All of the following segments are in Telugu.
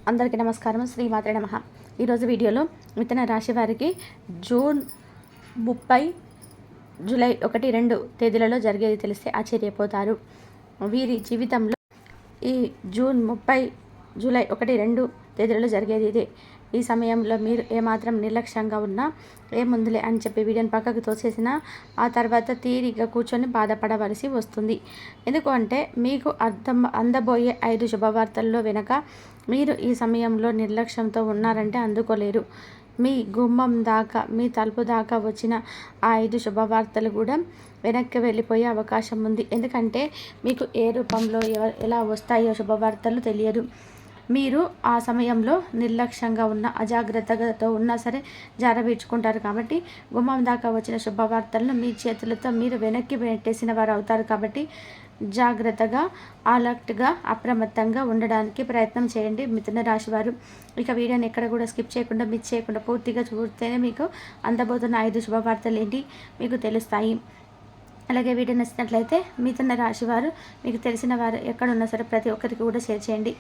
అందరికీ నమస్కారం. శ్రీమాత్రే నమః. ఈరోజు వీడియోలో మిథున రాశి వారికి జూన్ 30, జూలై 1, 2 తేదీలలో జరిగేది తెలిస్తే ఆశ్చర్యపోతారు. వీరి జీవితంలో ఈ జూన్ 30, జూలై 1, 2 తేదీలలో జరిగేది ఇదే. ఈ సమయంలో మీరు ఏమాత్రం నిర్లక్ష్యంగా ఉన్నా ఏముందులే అని చెప్పి వీడియోని పక్కకు తోసేసినా ఆ తర్వాత తీరిగ్గా కూర్చొని బాధపడవలసి వస్తుంది. ఎందుకు అంటే మీకు అందబోయే 5 శుభవార్తల్లో వెనక మీరు ఈ సమయంలో నిర్లక్ష్యంతో ఉన్నారంటే అందుకోలేరు. మీ గుమ్మం దాకా, మీ తలుపు దాకా వచ్చిన ఆ 5 శుభవార్తలు కూడా వెనక్కి వెళ్ళిపోయే అవకాశం ఉంది. ఎందుకంటే మీకు ఏ రూపంలో ఎలా వస్తాయో శుభవార్తలు తెలియదు. మీరు ఆ సమయంలో నిర్లక్ష్యంగా ఉన్న, అజాగ్రత్తతో ఉన్నా సరే జారవీడ్చుకుంటారు. కాబట్టి గుమ్మం దాకా వచ్చిన శుభవార్తలను మీ చేతులతో మీరు వెనక్కి పెట్టేసిన వారు అవుతారు. కాబట్టి జాగ్రత్తగా, అలర్ట్గా, అప్రమత్తంగా ఉండడానికి ప్రయత్నం చేయండి మిథున రాశి వారు. ఇక వీడియోని ఎక్కడ కూడా స్కిప్ చేయకుండా, మిస్ చేయకుండా పూర్తిగా చూస్తేనే మీకు అందబోతున్న 5 శుభవార్తలు ఏంటి మీకు తెలుస్తాయి. అలాగే వీడియో నచ్చినట్లయితే మిథున రాశి వారు, మీకు తెలిసిన వారు ఎక్కడున్నా సరే ప్రతి ఒక్కరికి కూడా షేర్ చేయండి.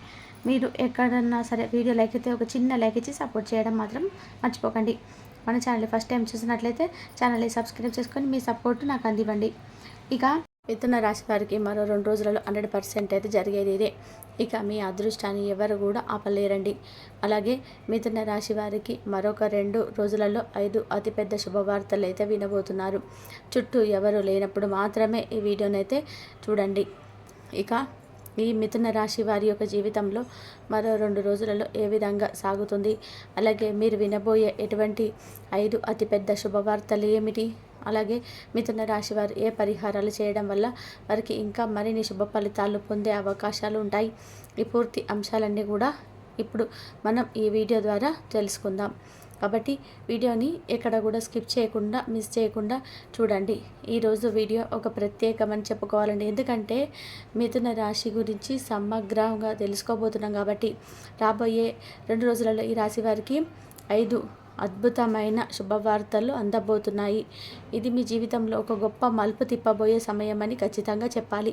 మీరు ఎక్కడన్నా సరే వీడియో లైక్ అయితే ఒక చిన్న లైక్ ఇచ్చి సపోర్ట్ చేయడం మాత్రం మర్చిపోకండి. మన ఛానల్ని ఫస్ట్ టైం చూసినట్లయితే ఛానల్ని సబ్స్క్రైబ్ చేసుకొని మీ సపోర్ట్ నాకు అందివ్వండి. ఇక మిథున రాశి వారికి మరో 2 రోజులలో 100% అయితే జరిగేది ఇదే. ఇక మీ అదృష్టాన్ని ఎవరు కూడా ఆపలేరండి. అలాగే మిథున రాశి వారికి మరొక 2 రోజులలో 5 అతిపెద్ద శుభవార్తలు అయితే వినబోతున్నారు. చుట్టూ ఎవరు లేనప్పుడు మాత్రమే ఈ వీడియోనైతే చూడండి. ఇక ఈ మిథున రాశి వారి యొక్క జీవితంలో మరో 2 రోజులలో ఏ విధంగా సాగుతుంది, అలాగే మీరు వినబోయే ఎటువంటి 5 అతిపెద్ద శుభవార్తలు ఏమిటి, అలాగే మిథున రాశి వారు ఏ పరిహారాలు చేయడం వల్ల వారికి ఇంకా మరిన్ని శుభ ఫలితాలు పొందే అవకాశాలు ఉంటాయి. ఈ పూర్తి అంశాలన్నీ కూడా ఇప్పుడు మనం ఈ వీడియో ద్వారా తెలుసుకుందాం. కాబట్టి వీడియోని ఎక్కడ కూడా స్కిప్ చేయకుండా, మిస్ చేయకుండా చూడండి. ఈరోజు వీడియో ఒక ప్రత్యేకమని చెప్పుకోవాలండి. ఎందుకంటే మిథున రాశి గురించి సమగ్రంగా తెలుసుకోబోతున్నాం. కాబట్టి రాబోయే 2 రోజులలో ఈ రాశి వారికి 5 అద్భుతమైన శుభవార్తలు అందబోతున్నాయి. ఇది మీ జీవితంలో ఒక గొప్ప మలుపు తిప్పబోయే సమయం అని ఖచ్చితంగా చెప్పాలి.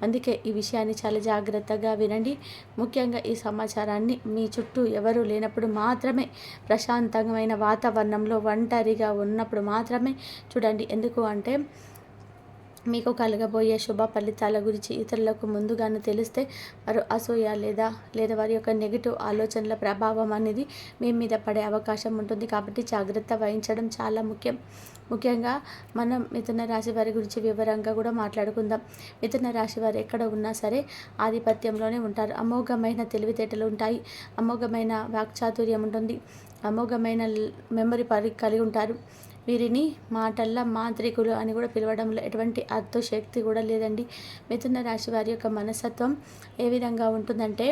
అందుకే ఈ విషయాన్ని చాలా జాగ్రత్తగా వినండి. ముఖ్యంగా ఈ సమాచారాన్ని మీ చుట్టూ ఎవరూ లేనప్పుడు మాత్రమే, ప్రశాంతమైన వాతావరణంలో ఒంటరిగా ఉన్నప్పుడు మాత్రమే చూడండి. ఎందుకు అంటే మీకు కలగబోయే శుభ ఫలితాల గురించి ఇతరులకు ముందుగానే తెలిస్తే వారు అసూయ లేదా వారి యొక్క నెగిటివ్ ఆలోచనల ప్రభావం అనేది మీ మీద పడే అవకాశం ఉంటుంది. కాబట్టి జాగ్రత్త వహించడం చాలా ముఖ్యం. ముఖ్యంగా మనం మిథున రాశి వారి గురించి వివరంగా కూడా మాట్లాడుకుందాం. మిథున రాశి వారు ఎక్కడ ఉన్నా సరే ఆధిపత్యంలోనే ఉంటారు. అమోఘమైన తెలివితేటలు ఉంటాయి, అమోఘమైన వాక్చాతుర్యం ఉంటుంది, అమోఘమైన మెమరీ కలిగి ఉంటారు. వీరిని మాటల్లో మాంత్రికులు అని కూడా పిలవడంలో ఎటువంటి శక్తి కూడా లేదండి. మిథున రాశి వారి యొక్క మనస్తత్వం ఏ విధంగా ఉంటుందంటే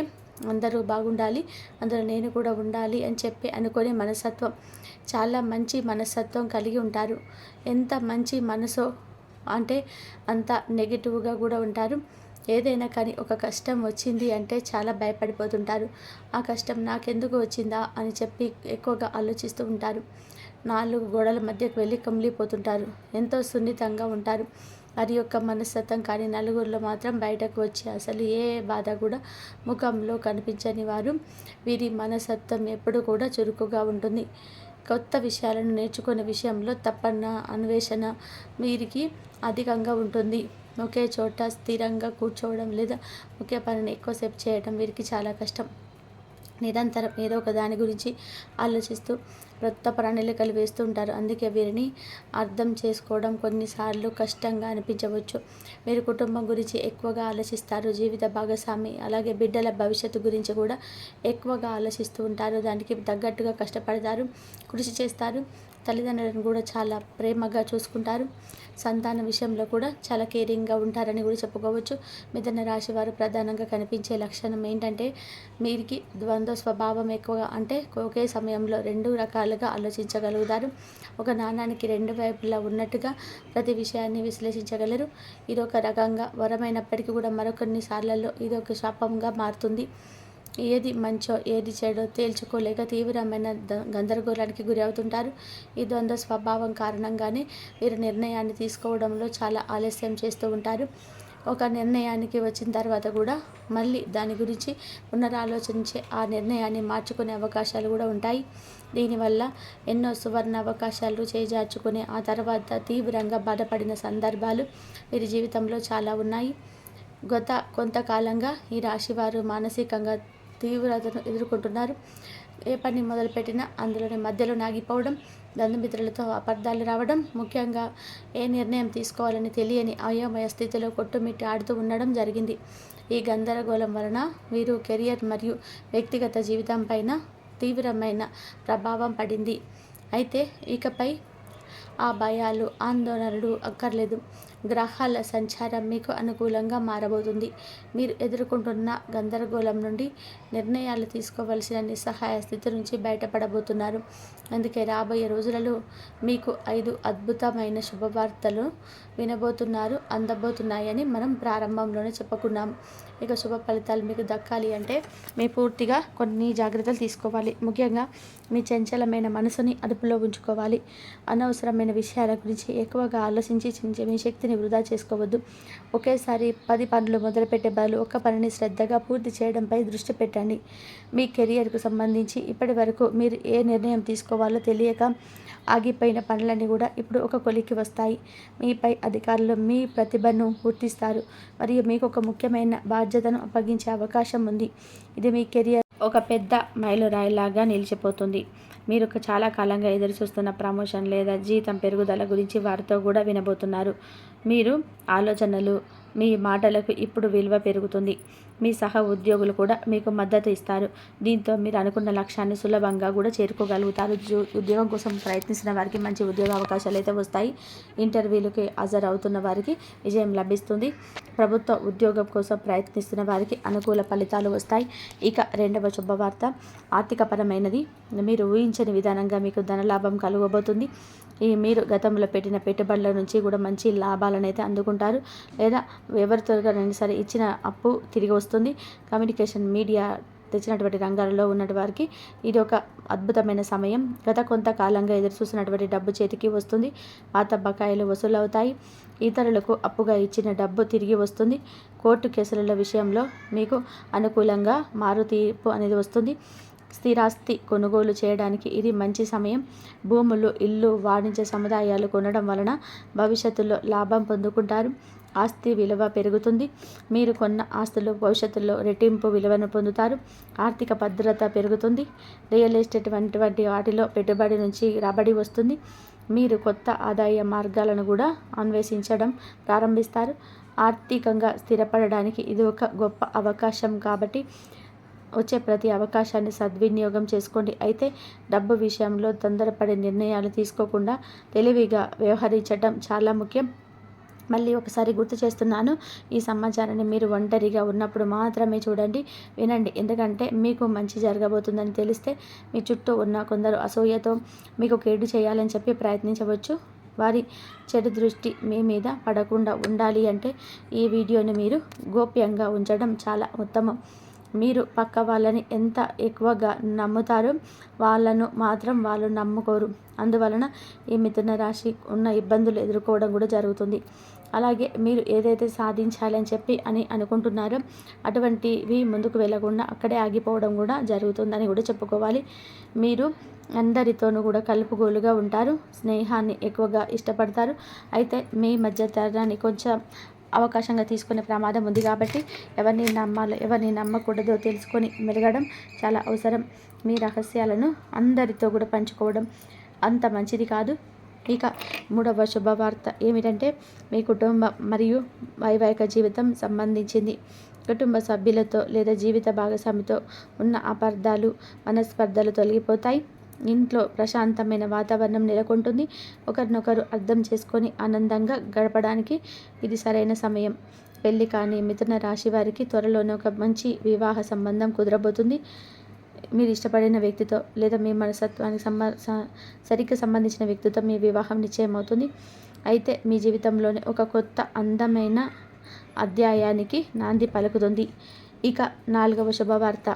అందరూ బాగుండాలి, అందులో నేను కూడా ఉండాలి అని చెప్పి అనుకునే మనస్తత్వం. చాలా మంచి మనస్తత్వం కలిగి ఉంటారు. ఎంత మంచి మనసో అంటే అంత నెగిటివ్గా కూడా ఉంటారు. ఏదైనా కానీ ఒక కష్టం వచ్చింది అంటే చాలా భయపడిపోతుంటారు. ఆ కష్టం నాకెందుకు వచ్చిందా అని చెప్పి ఎక్కువగా ఆలోచిస్తూ ఉంటారు. 4 గోడల మధ్యకు వెళ్ళి కమిలిపోతుంటారు. ఎంతో సున్నితంగా ఉంటారు. వారి యొక్క మనస్తత్వం కానీ నలుగురిలో మాత్రం బయటకు వచ్చి అసలు ఏ బాధ కూడా ముఖంలో కనిపించని వారు. వీరి మనస్తత్వం ఎప్పుడు కూడా చురుకుగా ఉంటుంది. కొత్త విషయాలను నేర్చుకునే విషయంలో తప్పన్న అన్వేషణ వీరికి అధికంగా ఉంటుంది. ఒకే చోట స్థిరంగా కూర్చోవడం లేదా ఒకే పనిని ఎక్కువసేపు చేయడం వీరికి చాలా కష్టం. నిరంతరం ఏదో ఒక దాని గురించి ఆలోచిస్తూ కొత్త ప్రణాళికలు వేస్తూ ఉంటారు. అందుకే వీరిని అర్థం చేసుకోవడం కొన్నిసార్లు కష్టంగా అనిపించవచ్చు. మీరు కుటుంబం గురించి ఎక్కువగా ఆలోచిస్తారు. జీవిత భాగస్వామి అలాగే బిడ్డల భవిష్యత్తు గురించి కూడా ఎక్కువగా ఆలోచిస్తూ ఉంటారు. దానికి తగ్గట్టుగా కష్టపడతారు, కృషి చేస్తారు. తల్లిదండ్రులను కూడా చాలా ప్రేమగా చూసుకుంటారు. సంతాన విషయంలో కూడా చాలా కేరింగ్గా ఉంటారని కూడా చెప్పుకోవచ్చు. మిథున రాశి వారు ప్రధానంగా కనిపించే లక్షణం ఏంటంటే వీరికి ద్వంద్వ స్వభావం ఎక్కువగా. అంటే ఒకే సమయంలో 2 రకాలుగా ఆలోచించగలుగుతారు. ఒక నాణానికి 2 వైపులా ఉన్నట్టుగా ప్రతి విషయాన్ని విశ్లేషించగలరు. ఇది ఒక రకంగా వరమైనప్పటికీ కూడా మరికొన్నిసార్లలో ఇది ఒక శాపంగా మారుతుంది. ఏది మంచో ఏది చెడో తేల్చుకోలేక తీవ్రమైన గందరగోళానికి గురి అవుతుంటారు. ఈ ద్వంద్వ స్వభావం కారణంగానే వీరు నిర్ణయాన్ని తీసుకోవడంలో చాలా ఆలస్యం చేస్తూ ఉంటారు. ఒక నిర్ణయానికి వచ్చిన తర్వాత కూడా మళ్ళీ దాని గురించి పునరాలోచించే ఆ నిర్ణయాన్ని మార్చుకునే అవకాశాలు కూడా ఉంటాయి. దీనివల్ల ఎన్నో సువర్ణ అవకాశాలు చేజార్చుకుని ఆ తర్వాత తీవ్రంగా బాధపడిన సందర్భాలు వీరి జీవితంలో చాలా ఉన్నాయి. గత కొంతకాలంగా ఈ రాశివారు మానసికంగా తీవ్రతను ఎదుర్కొంటున్నారు. ఏ పని మొదలుపెట్టినా అందులోని మధ్యలో నాగిపోవడం, బంధుమిత్రులతో అపార్థాలు రావడం, ముఖ్యంగా ఏ నిర్ణయం తీసుకోవాలని తెలియని అయోమయ స్థితిలో కొట్టుమిట్టి ఆడుతూ ఉండడం జరిగింది. ఈ గందరగోళం వలన వీరు కెరియర్ మరియు వ్యక్తిగత జీవితం పైన తీవ్రమైన ప్రభావం పడింది. అయితే ఇకపై ఆ భయాలు, ఆందోళనలు అక్కర్లేదు. గ్రహాల సంచారం మీకు అనుకూలంగా మారబోతుంది. మీరు ఎదుర్కొంటున్న గందరగోళం నుండి నిర్ణయాలు తీసుకోవలసిన నిస్సహాయ స్థితి నుంచి బయటపడబోతున్నారు. అందుకే రాబోయే రోజులలో మీకు 5 అద్భుతమైన శుభవార్తలు అందబోతున్నాయని మనం ప్రారంభంలోనే చెప్పుకున్నాం. ఇక శుభ ఫలితాలు మీకు దక్కాలి అంటే మీ పూర్తిగా కొన్ని జాగ్రత్తలు తీసుకోవాలి. ముఖ్యంగా మీ చంచలమైన మనసుని అదుపులో ఉంచుకోవాలి. అనవసరమైన విషయాల గురించి ఎక్కువగా ఆలోచించి మీ శక్తిని వృధా చేసుకోవద్దు. ఒకేసారి 10 పనులు మొదలుపెట్టే బదులు ఒక్క పనిని శ్రద్ధగా పూర్తి చేయడంపై దృష్టి పెట్టండి. మీ కెరియర్కు సంబంధించి ఇప్పటి వరకు మీరు ఏ నిర్ణయం తీసుకోవాలో తెలియక ఆగిపోయిన పనులన్నీ కూడా ఇప్పుడు ఒక కొలిక్కి వస్తాయి. మీపై అధికారులు మీ ప్రతిభను గుర్తిస్తారు మరియు మీకు ఒక ముఖ్యమైన బాధ్యతను అప్పగించే అవకాశం ఉంది. ఇది మీ కెరియర్ ఒక పెద్ద మైలురాయిలాగా నిలిచిపోతుంది. మీరు చాలా కాలంగా ఎదురు చూస్తున్న ప్రమోషన్ లేదా జీతం పెరుగుదల గురించి వారితో కూడా వినబోతున్నారు. మీరు ఆలోచనలు, మీ మాటలకు ఇప్పుడు విలువ పెరుగుతుంది. మీ సహ ఉద్యోగులు కూడా మీకు మద్దతు ఇస్తారు. దీంతో మీరు అనుకున్న లక్ష్యాన్ని సులభంగా కూడా చేరుకోగలుగుతారు. ఉద్యోగం కోసం ప్రయత్నిస్తున్న వారికి మంచి ఉద్యోగ అవకాశాలు అయితే వస్తాయి. ఇంటర్వ్యూలకి హాజరవుతున్న వారికి విజయం లభిస్తుంది. ప్రభుత్వ ఉద్యోగం కోసం ప్రయత్నిస్తున్న వారికి అనుకూల ఫలితాలు వస్తాయి. ఇక రెండవ శుభవార్త ఆర్థికపరమైనది. మీరు ఊహించని విధానంగా మీకు ధనలాభం కలుగబోతుంది. మీరు గతంలో పెట్టిన పెట్టుబడుల నుంచి కూడా మంచి లాభాలను అయితే అందుకుంటారు. లేదా ఎవరితోనైనా సరే ఇచ్చిన అప్పు తిరిగి వస్తుంది. కమ్యూనికేషన్, మీడియా తెచ్చినటువంటి రంగాలలో ఉన్నటువంటి వారికి ఇది ఒక అద్భుతమైన సమయం. గత కొంతకాలంగా ఎదురు చూసినటువంటి డబ్బు చేతికి వస్తుంది. పాత బకాయిలు వసూలవుతాయి. ఇతరులకు అప్పుగా ఇచ్చిన డబ్బు తిరిగి వస్తుంది. కోర్టు కేసుల విషయంలో మీకు అనుకూలంగా మారు తీర్పు అనేది వస్తుంది. స్థిరాస్తి కొనుగోలు చేయడానికి ఇది మంచి సమయం. భూములు, ఇల్లు, వాణిజ్య సముదాయాలు కొనడం వలన భవిష్యత్తులో లాభం పొందుకుంటారు. ఆస్తి విలువ పెరుగుతుంది. మీరు కొన్న ఆస్తులు భవిష్యత్తులో రెట్టింపు విలువను పొందుతారు. ఆర్థిక భద్రత పెరుగుతుంది. రియల్ ఎస్టేట్ వంటి వాటిలో పెట్టుబడి నుంచి రాబడి వస్తుంది. మీరు కొత్త ఆదాయ మార్గాలను కూడా అన్వేషించడం ప్రారంభిస్తారు. ఆర్థికంగా స్థిరపడడానికి ఇది ఒక గొప్ప అవకాశం కాబట్టి వచ్చే ప్రతి అవకాశాన్ని సద్వినియోగం చేసుకోండి. అయితే డబ్బు విషయంలో తొందరపడే నిర్ణయాలు తీసుకోకుండా తెలివిగా వ్యవహరించడం చాలా ముఖ్యం. మళ్ళీ ఒకసారి గుర్తు చేస్తున్నాను, ఈ సమాచారాన్ని మీరు ఒంటరిగా ఉన్నప్పుడు మాత్రమే చూడండి, వినండి. ఎందుకంటే మీకు మంచి జరగబోతుందని తెలిస్తే మీ చుట్టూ ఉన్న కొందరు అసూయతో మీకు కేడు చేయాలని చెప్పి ప్రయత్నించవచ్చు. వారి చెడు దృష్టి మీ మీద పడకుండా ఉండాలి అంటే ఈ వీడియోని మీరు గోప్యంగా ఉంచడం చాలా ఉత్తమం. మీరు పక్క వాళ్ళని ఎంత ఎక్కువగా నమ్ముతారో వాళ్ళను మాత్రం వాళ్ళు నమ్ముకోరు. అందువలన ఈ మిథున రాశి ఉన్న ఇబ్బందులు ఎదుర్కోవడం కూడా జరుగుతుంది. అలాగే మీరు ఏదైతే సాధించాలని చెప్పి అనుకుంటున్నారో అటువంటివి ముందుకు వెళ్ళకుండా అక్కడే ఆగిపోవడం కూడా జరుగుతుందని కూడా చెప్పుకోవాలి. మీరు అందరితోనూ కూడా కలుపుగోలుగా ఉంటారు. స్నేహాన్ని ఎక్కువగా ఇష్టపడతారు. అయితే మీ మధ్య తరాన్ని కొంచెం అవకాశంగా తీసుకునే ప్రమాదం ఉంది కాబట్టి ఎవరిని నమ్మాలో ఎవరిని నమ్మకూడదో తెలుసుకొని మెలగడం చాలా అవసరం. మీ రహస్యాలను అందరితో కూడా పంచుకోవడం అంత మంచిది కాదు. ఇక మూడవ శుభవార్త ఏమిటంటే మీ కుటుంబం మరియు వైవాహిక జీవితం సంబంధించింది. కుటుంబ సభ్యులతో లేదా జీవిత భాగస్వామితో ఉన్న అపార్థాలు, మనస్పర్ధలు తొలగిపోతాయి. ఇంట్లో ప్రశాంతమైన వాతావరణం నెలకొంటుంది. ఒకరినొకరు అర్థం చేసుకొని ఆనందంగా గడపడానికి ఇది సరైన సమయం. పెళ్లి కానీ మిథున రాశి వారికి త్వరలోనే ఒక మంచి వివాహ సంబంధం కుదరబోతుంది. మీరు ఇష్టపడిన వ్యక్తితో లేదా మీ మనస్తత్వానికి సరిగ్గా సంబంధించిన వ్యక్తితో మీ వివాహం నిశ్చయమవుతుంది. అయితే మీ జీవితంలోనే ఒక కొత్త అందమైన అధ్యాయానికి నాంది పలుకుతుంది. ఇక నాలుగవ శుభవార్త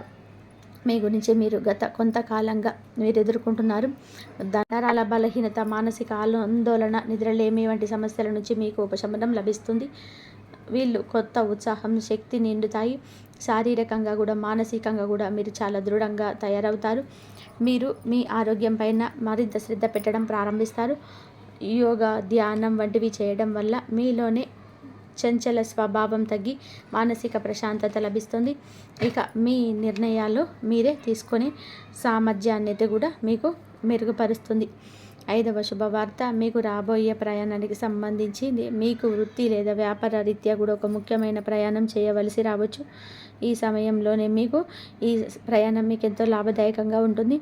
మీ గురించి మీరు గత కొంతకాలంగా మీరు ఎదుర్కొంటున్నారు. నరాల బలహీనత, మానసిక ఆందోళన, నిద్రలేమి వంటి సమస్యల నుంచి మీకు ఉపశమనం లభిస్తుంది. వీళ్ళు కొత్త ఉత్సాహం, శక్తి నిండుతాయి. శారీరకంగా కూడా మానసికంగా కూడా మీరు చాలా దృఢంగా తయారవుతారు. మీరు మీ ఆరోగ్యం పైన మరింత శ్రద్ధ పెట్టడం ప్రారంభిస్తారు. యోగా, ధ్యానం వంటివి చేయడం వల్ల మీలోనే చంచల స్వభావం తగ్గి మానసిక ప్రశాంతత లభిస్తుంది. ఇక మీ నిర్ణయాలు మీరే తీసుకునే సామర్థ్యాన్ని కూడా మీకు మెరుగుపరుస్తుంది. 5వ శుభవార్త, మీకు రాబోయే ప్రయాణానికి సంబంధించి మీకు వృత్తి లేదా వ్యాపార రీత్యా కూడా ఒక ముఖ్యమైన ప్రయాణం చేయవలసి రావచ్చు. ఈ సమయంలోనే ఈ ప్రయాణం మీకు ఎంతో లాభదాయకంగా ఉంటుంది.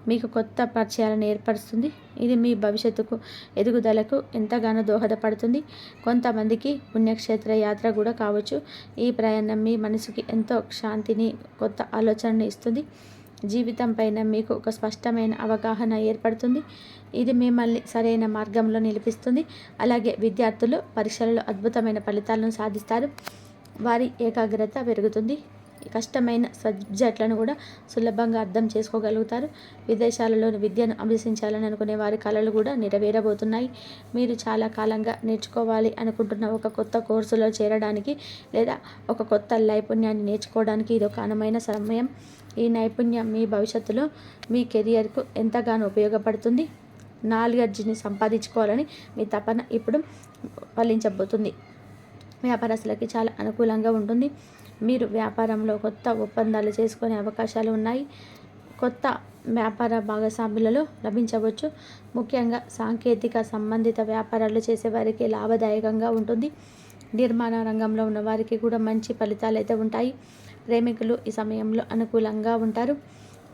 మీకు కొత్త పరిచయాలను ఏర్పరుస్తుంది. ఇది మీ భవిష్యత్తుకు ఎదుగుదలకు ఎంతగానో దోహదపడుతుంది. కొంతమందికి పుణ్యక్షేత్ర యాత్ర కూడా కావచ్చు. ఈ ప్రయాణం మీ మనసుకి ఎంతో శాంతిని, కొత్త ఆలోచనని ఇస్తుంది. జీవితం పైన మీకు ఒక స్పష్టమైన అవగాహన ఏర్పడుతుంది. ఇది మిమ్మల్ని సరైన మార్గంలో నిలిపిస్తుంది. అలాగే విద్యార్థులు పరీక్షలలో అద్భుతమైన ఫలితాలను సాధిస్తారు. వారి ఏకాగ్రత పెరుగుతుంది. కష్టమైన సబ్జెక్టులను కూడా సులభంగా అర్థం చేసుకోగలుగుతారు. విదేశాలలో విద్యను అభ్యసించాలని అనుకునే వారి కళలు కూడా నెరవేరబోతున్నాయి. మీరు చాలా కాలంగా నేర్చుకోవాలి అనుకుంటున్న ఒక కొత్త కోర్సులో చేరడానికి లేదా ఒక కొత్త నైపుణ్యాన్ని నేర్చుకోవడానికి ఇది ఒక అనువైన సమయం. ఈ నైపుణ్యం మీ భవిష్యత్తులో మీ కెరియర్కు ఎంతగానో ఉపయోగపడుతుంది. నాలెడ్జ్ని సంపాదించుకోవాలని మీ తపన ఇప్పుడు ఫలించబోతుంది. వ్యాపారస్తులకి చాలా అనుకూలంగా ఉంటుంది. మీరు వ్యాపారంలో కొత్త ఒప్పందాలు చేసుకునే అవకాశాలు ఉన్నాయి. కొత్త వ్యాపార భాగస్వాములలో లభించవచ్చు. ముఖ్యంగా సాంకేతిక సంబంధిత వ్యాపారాలు చేసేవారికి లాభదాయకంగా ఉంటుంది. నిర్మాణ రంగంలో ఉన్న వారికి కూడా మంచి ఫలితాలు అయితే ఉంటాయి. ప్రేమికులు ఈ సమయంలో అనుకూలంగా ఉంటారు.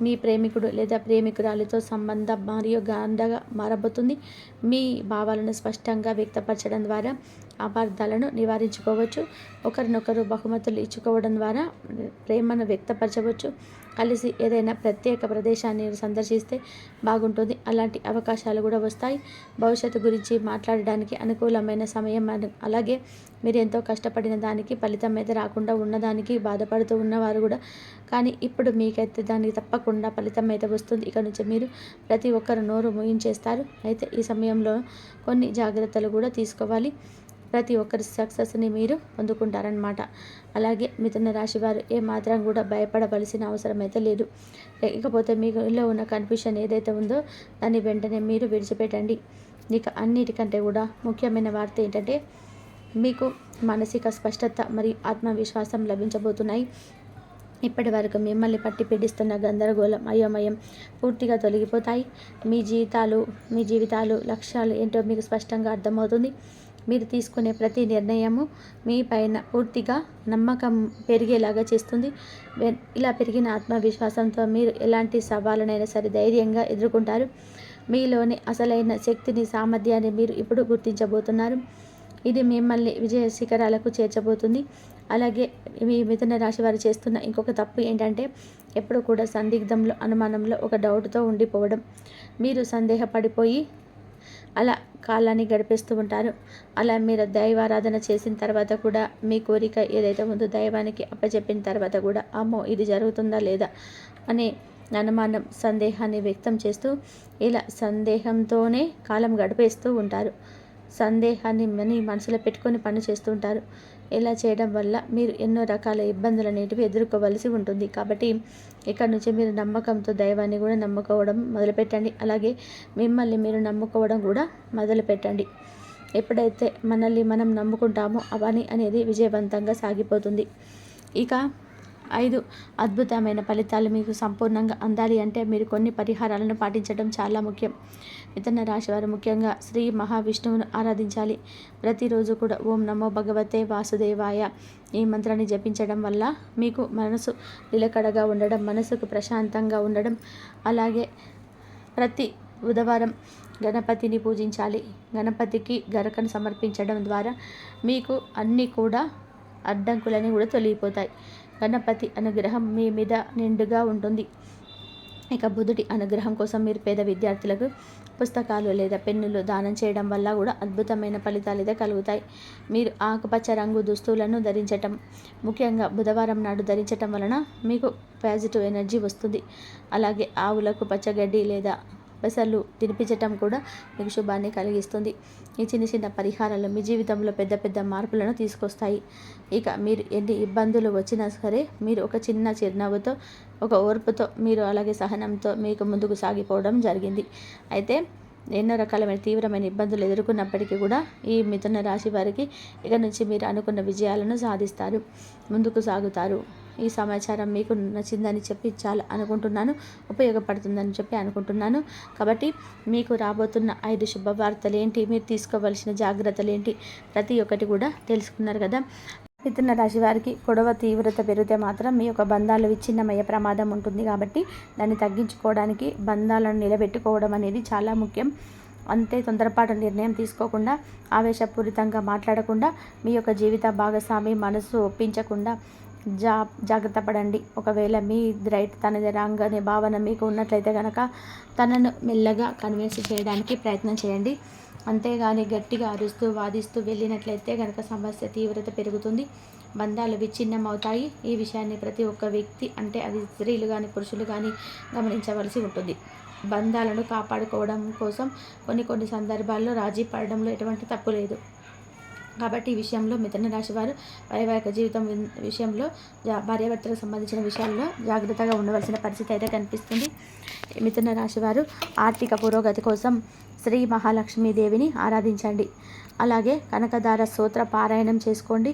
మీ ప్రేమికుడు లేదా ప్రేమికురాలితో సంబంధం మరియు గాఢంగా మారబోతుంది. మీ భావాలను స్పష్టంగా వ్యక్తపరచడం ద్వారా అపార్థాలను నివారించుకోవచ్చు. ఒకరినొకరు బహుమతులు ఇచ్చుకోవడం ద్వారా ప్రేమను వ్యక్తపరచవచ్చు. కలిసి ఏదైనా ప్రత్యేక ప్రదేశాన్ని సందర్శిస్తే బాగుంటుంది. అలాంటి అవకాశాలు కూడా వస్తాయి. భవిష్యత్తు గురించి మాట్లాడడానికి అనుకూలమైన సమయం. అలాగే మీరు ఎంతో కష్టపడిన దానికి ఫలితం అయితే రాకుండా ఉన్నదానికి బాధపడుతూ ఉన్నవారు కూడా, కానీ ఇప్పుడు మీకైతే దానికి తప్పకుండా ఫలితం అయితే వస్తుంది. ఇక నుంచి మీరు ప్రతి ఒక్కరు నోరు మూయించేస్తారు. అయితే ఈ సమయంలో కొన్ని జాగ్రత్తలు కూడా తీసుకోవాలి. ప్రతి ఒక్కరి సక్సెస్ని మీరు పొందుకుంటారనమాట. అలాగే మిథున రాశి వారు ఏమాత్రం కూడా భయపడవలసిన అవసరం అయితే లేదు. ఇకపోతే మీలో ఉన్న కన్ఫ్యూషన్ ఏదైతే ఉందో దాన్ని వెంటనే మీరు విడిచిపెట్టండి. ఇక అన్నిటికంటే కూడా ముఖ్యమైన వార్త ఏంటంటే, మీకు మానసిక స్పష్టత మరియు ఆత్మవిశ్వాసం లభించబోతున్నాయి. ఇప్పటి వరకు మిమ్మల్ని పట్టి పీడిస్తున్న గందరగోళం, అయోమయం పూర్తిగా తొలగిపోతాయి. మీ జీవితాలు లక్ష్యాలు ఏంటో మీకు స్పష్టంగా అర్థమవుతుంది. మీరు తీసుకునే ప్రతి నిర్ణయము మీ పైన పూర్తిగా నమ్మకం పెరిగేలాగా చేస్తుంది. ఇలా పెరిగిన ఆత్మవిశ్వాసంతో మీరు ఎలాంటి సవాళ్ళనైనా సరే ధైర్యంగా ఎదుర్కొంటారు. మీలోని అసలైన శక్తిని, సామర్థ్యాన్ని మీరు ఇప్పుడు గుర్తించబోతున్నారు. ఇది మిమ్మల్ని విజయ శిఖరాలకు చేర్చబోతుంది. అలాగే మీ మిథున రాశి వారు చేస్తున్న ఇంకొక తప్పు ఏంటంటే, ఎప్పుడు కూడా సందిగ్ధంలో, అనుమానంలో, ఒక డౌట్తో ఉండిపోవడం. మీరు సందేహపడిపోయి అలా కాలాన్ని గడిపేస్తూ ఉంటారు. అలా మీరు దైవారాధన చేసిన తర్వాత కూడా మీ కోరిక ఏదైతే ఉందో దైవానికి అప్పచెప్పిన తర్వాత కూడా అమ్మో ఇది జరుగుతుందా లేదా అనే అనుమానం, సందేహాన్ని వ్యక్తం చేస్తూ ఇలా సందేహంతోనే కాలం గడిపేస్తూ ఉంటారు. సందేహాన్ని మనసులో పెట్టుకొని పని చేస్తూ ఉంటారు. ఇలా చేయడం వల్ల మీరు ఎన్నో రకాల ఇబ్బందులు అనేటివి ఎదుర్కోవలసి ఉంటుంది. కాబట్టి ఇక్కడ నుంచి మీరు నమ్మకంతో దైవాన్ని కూడా నమ్ముకోవడం మొదలుపెట్టండి. అలాగే మిమ్మల్ని మీరు నమ్ముకోవడం కూడా మొదలుపెట్టండి. ఎప్పుడైతే మనల్ని మనం నమ్ముకుంటామో ఆ పని అనేది విజయవంతంగా సాగిపోతుంది. ఇక 5 అద్భుతమైన ఫలితాలు మీకు సంపూర్ణంగా అందాలి అంటే మీరు కొన్ని పరిహారాలను పాటించడం చాలా ముఖ్యం. మిథున రాశి వారు ముఖ్యంగా శ్రీ మహావిష్ణువును ఆరాధించాలి. ప్రతిరోజు కూడా ఓం నమో భగవతే వాసుదేవాయ ఈ మంత్రాన్ని జపించడం వల్ల మీకు మనసు నిలకడగా ఉండడం, మనసుకు ప్రశాంతంగా ఉండడం, అలాగే ప్రతి బుధవారం గణపతిని పూజించాలి. గణపతికి గరకను సమర్పించడం ద్వారా మీకు అన్నీ కూడా అడ్డంకులని కూడా తొలగిపోతాయి. గణపతి అనుగ్రహం మీ మీద నిండుగా ఉంటుంది. ఇక బుధుడి అనుగ్రహం కోసం మీరు పేద విద్యార్థులకు పుస్తకాలు లేదా పెన్నులు దానం చేయడం వల్ల కూడా అద్భుతమైన ఫలితాలు అయితే కలుగుతాయి. మీరు ఆకుపచ్చ రంగు దుస్తులను ధరించటం, ముఖ్యంగా బుధవారం నాడు ధరించటం వలన మీకు పాజిటివ్ ఎనర్జీ వస్తుంది. అలాగే ఆవులకు పచ్చగడ్డి లేదా పెసలు తినిపించటం కూడా మీకు శుభాన్ని కలిగిస్తుంది. ఈ చిన్న చిన్న పరిహారాలు మీ జీవితంలో పెద్ద పెద్ద మార్పులను తీసుకొస్తాయి. ఇక మీరు ఎన్ని ఇబ్బందులు వచ్చినా సరే మీరు ఒక చిన్న చిరునవ్వుతో, ఒక ఓర్పుతో, మీరు అలాగే సహనంతో మీకు ముందుకు సాగిపోవడం జరిగింది. అయితే ఎన్నో రకాలమైన తీవ్రమైన ఇబ్బందులు ఎదుర్కొన్నప్పటికీ కూడా ఈ మిథున రాశి వారికి ఇక నుంచి మీరు అనుకున్న విజయాలను సాధిస్తారు, ముందుకు సాగుతారు. ఈ సమాచారం మీకు నచ్చిందని చెప్పి చాలా అనుకుంటున్నాను, ఉపయోగపడుతుందని చెప్పి అనుకుంటున్నాను. కాబట్టి మీకు రాబోతున్న 5 శుభవార్తలు ఏంటి, మీరు తీసుకోవాల్సిన జాగ్రత్తలు ఏంటి, ప్రతి ఒక్కటి కూడా తెలుసుకున్నారు కదా. మిథున రాశి వారికి గొడవ తీవ్రత పెరిగితే మాత్రం మీ యొక్క బంధాలు విచ్ఛిన్నమయ్యే ప్రమాదం ఉంటుంది. కాబట్టి దాన్ని తగ్గించుకోవడానికి బంధాలను నిలబెట్టుకోవడం అనేది చాలా ముఖ్యం. అంతే తొందరపాటు నిర్ణయం తీసుకోకుండా, ఆవేశపూరితంగా మాట్లాడకుండా, మీ యొక్క జీవిత భాగస్వామి మనసు ఒప్పించకుండా జాగ్రత్త పడండి. ఒకవేళ మీ రైట్ తనది రాంగ్ అనే భావన మీకు ఉన్నట్లయితే కనుక తనను మెల్లగా కన్విన్స్ చేయడానికి ప్రయత్నం చేయండి. అంతేగాని గట్టిగా అరుస్తూ వాదిస్తూ వెళ్ళినట్లయితే కనుక సమస్య తీవ్రత పెరుగుతుంది, బంధాలు విచ్ఛిన్నం అవుతాయి. ఈ విషయాన్ని ప్రతి ఒక్క వ్యక్తి, అంటే అది స్త్రీలు కానీ పురుషులు కానీ గమనించవలసి ఉంటుంది. బంధాలను కాపాడుకోవడం కోసం కొన్ని సందర్భాల్లో రాజీ పడడంలో ఎటువంటి తప్పు లేదు. కాబట్టి ఈ విషయంలో మిథున రాశి వారు వైవాహిక జీవితం విషయంలో భార్యాభర్తలకు సంబంధించిన విషయాల్లో జాగ్రత్తగా ఉండవలసిన పరిస్థితి అయితే కనిపిస్తుంది. మిథున రాశి వారు ఆర్థిక పురోగతి కోసం శ్రీ మహాలక్ష్మీదేవిని ఆరాధించండి. అలాగే కనకదార స్తోత్ర పారాయణం చేసుకోండి.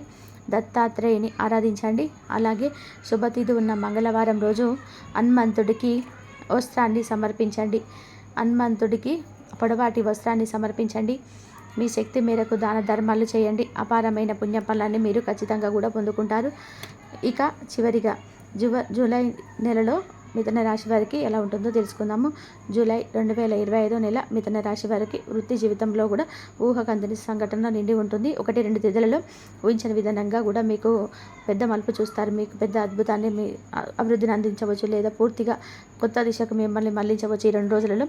దత్తాత్రేయుని ఆరాధించండి. అలాగే శుభతిథి ఉన్న మంగళవారం రోజు హనుమంతుడికి వస్త్రాన్ని సమర్పించండి. హనుమంతుడికి పొడవాటి వస్త్రాన్ని సమర్పించండి. మీ శక్తి మేరకు దాన ధర్మాలు చేయండి. అపారమైన పుణ్యఫలాన్ని మీరు ఖచ్చితంగా కూడా పొందుకుంటారు. ఇక చివరిగా జూలై నెలలో మిథున రాశి వారికి ఎలా ఉంటుందో తెలుసుకుందాము. జూలై 2025 నెల మిథున రాశి వారికి వృత్తి జీవితంలో కూడా ఊహకందని సంఘటన నిండి ఉంటుంది. 1-2 తేదీలలో ఊహించని విధానంగా కూడా మీకు పెద్ద మలుపు చూస్తారు. మీకు పెద్ద అద్భుతాన్ని మీ అభివృద్ధిని అందించవచ్చు, లేదా పూర్తిగా కొత్త దిశకు మిమ్మల్ని మళ్లించవచ్చు. ఈ 2 రోజులలో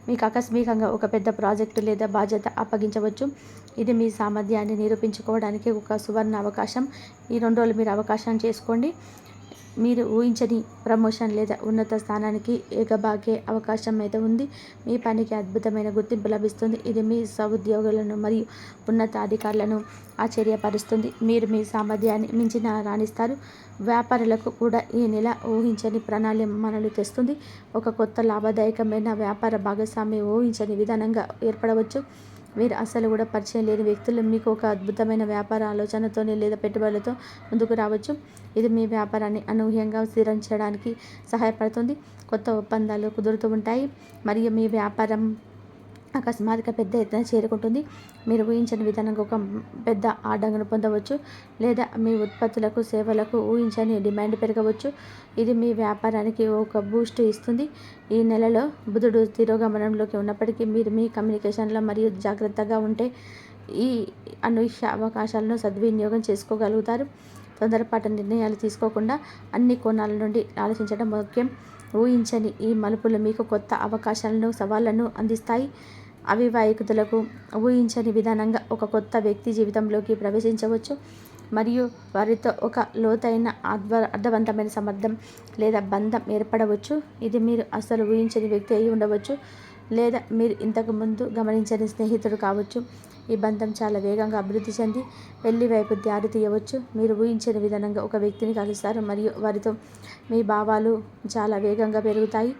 మీకు ఆకస్మికంగా ఒక పెద్ద ప్రాజెక్టు లేదా బాధ్యత అప్పగించవచ్చు. ఇది మీ సామర్థ్యాన్ని నిరూపించుకోవడానికి ఒక సువర్ణ అవకాశం. ఈ 2 రోజులు మీరు అవకాశం చేసుకోండి. మీరు ఊహించని ప్రమోషన్ లేదా ఉన్నత స్థానానికి ఎగబాకే అవకాశం అయితే ఉంది. మీ పనికి అద్భుతమైన గుర్తింపు లభిస్తుంది. ఇది మీ సహోద్యోగులను మరియు ఉన్నతాధికారులను ఆశ్చర్యపరుస్తుంది. మీరు మీ సామర్థ్యాన్ని మించిన రాణిస్తారు. వ్యాపారులకు కూడా ఈ నెల ఊహించని ప్రణాళికలు తెస్తుంది. ఒక కొత్త లాభదాయకమైన వ్యాపార భాగస్వామి ఊహించని విధానంగా ఏర్పడవచ్చు. మీరు అసలు కూడా పరిచయం లేని వ్యక్తులు మీకు ఒక అద్భుతమైన వ్యాపార ఆలోచనతో లేదా పెట్టుబడులతో ముందుకు రావచ్చు. ఇది మీ వ్యాపారాన్ని అనూహ్యంగా స్థిరించడానికి సహాయపడుతుంది. కొత్త ఒప్పందాలు కుదురుతూ ఉంటాయి మరియు మీ వ్యాపారం అకస్మాత్తుగా పెద్ద ఎత్తున చేరుకుంటుంది. మీరు ఊహించని విధానంగా ఒక పెద్ద ఆర్డర్ను పొందవచ్చు, లేదా మీ ఉత్పత్తులకు సేవలకు ఊహించని డిమాండ్ పెరగవచ్చు. ఇది మీ వ్యాపారానికి ఒక బూస్ట్ ఇస్తుంది. ఈ నెలలో బుధుడు తిరోగమనంలోకి ఉన్నప్పటికీ మీరు మీ కమ్యూనికేషన్లో మరియు జాగ్రత్తగా ఉంటే ఈ అనూహ్య అవకాశాలను సద్వినియోగం చేసుకోగలుగుతారు. తొందరపాటు నిర్ణయాలు తీసుకోకుండా అన్ని కోణాల నుండి ఆలోచించడం ముఖ్యం. ఊహించని ఈ మలుపులు మీకు కొత్త అవకాశాలను, సవాళ్లను అందిస్తాయి. అవివాహితులకు ఊహించని విధానంగా ఒక కొత్త వ్యక్తి జీవితంలోకి ప్రవేశించవచ్చు మరియు వారితో ఒక లోతైన అర్థవంతమైన సంబంధం లేదా బంధం ఏర్పడవచ్చు. ఇది మీరు అసలు ఊహించని వ్యక్తి అయి ఉండవచ్చు, లేదా మీరు ఇంతకు ముందు గమనించని స్నేహితుడు కావచ్చు. ఈ బంధం చాలా వేగంగా అభివృద్ధి చెంది పెళ్లి వైపు దారి తీయవచ్చు. మీరు ఊహించని విధానంగా ఒక వ్యక్తిని కలుస్తారు మరియు వారితో మీ భావాలు చాలా వేగంగా పెరుగుతాయి.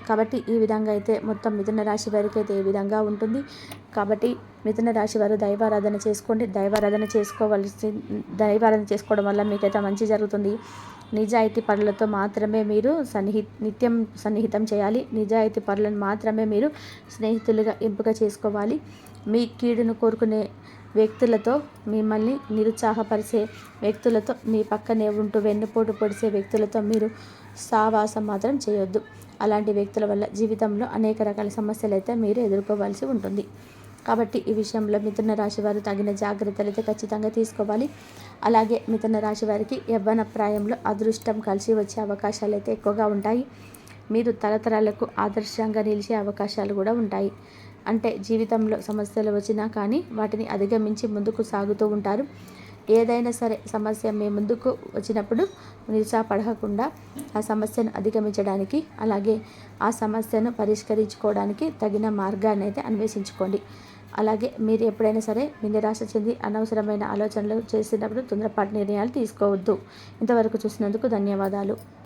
కాబట్టి ఈ విధంగా అయితే మొత్తం మిథున రాశి వారికి అయితే ఈ విధంగా ఉంటుంది. కాబట్టి మిథున రాశి వారు దైవారాధన చేసుకోండి. దైవారాధన చేసుకోవడం వల్ల మీకైతే మంచి జరుగుతుంది. నిజాయితీ పరులతో మాత్రమే మీరు నిత్యం సన్నిహితం చేయాలి. నిజాయితీ పరులను మాత్రమే మీరు స్నేహితులుగా ఎంపిక చేసుకోవాలి. మీ కీడును కోరుకునే వ్యక్తులతో, మిమ్మల్ని నిరుత్సాహపరిచే వ్యక్తులతో, మీ పక్కనే ఉంటూ వెన్నుపోటు పొడిచే వ్యక్తులతో మీరు సావాసం మాత్రం చేయొద్దు. అలాంటి వ్యక్తుల వల్ల జీవితంలో అనేక రకాల సమస్యలు అయితే మీరు ఎదుర్కోవాల్సి ఉంటుంది. కాబట్టి ఈ విషయంలో మిథున రాశి వారు తగిన జాగ్రత్తలు అయితే ఖచ్చితంగా తీసుకోవాలి. అలాగే మిథున రాశి వారికి యవ్వన ప్రాయంలో అదృష్టం కలిసి వచ్చే అవకాశాలు అయితే ఎక్కువగా ఉంటాయి. మీరు తరతరాలకు ఆదర్శంగా నిలిచే అవకాశాలు కూడా ఉంటాయి. అంటే జీవితంలో సమస్యలు వచ్చినా కానీ వాటిని అధిగమించి ముందుకు సాగుతూ ఉంటారు. ఏదైనా సరే సమస్య మీ ముందుకు వచ్చినప్పుడు నిరుత్సాహపడకుండా ఆ సమస్యను అధిగమించడానికి, అలాగే ఆ సమస్యను పరిష్కరించుకోవడానికి తగిన మార్గాన్ని అయితే అన్వేషించుకోండి. అలాగే మీరు ఎప్పుడైనా సరే మీ నిరాశ చెంది అనవసరమైన ఆలోచనలు చేసినప్పుడు తొందరపాటు నిర్ణయాలు తీసుకోవద్దు. ఇంతవరకు చూసినందుకు ధన్యవాదాలు.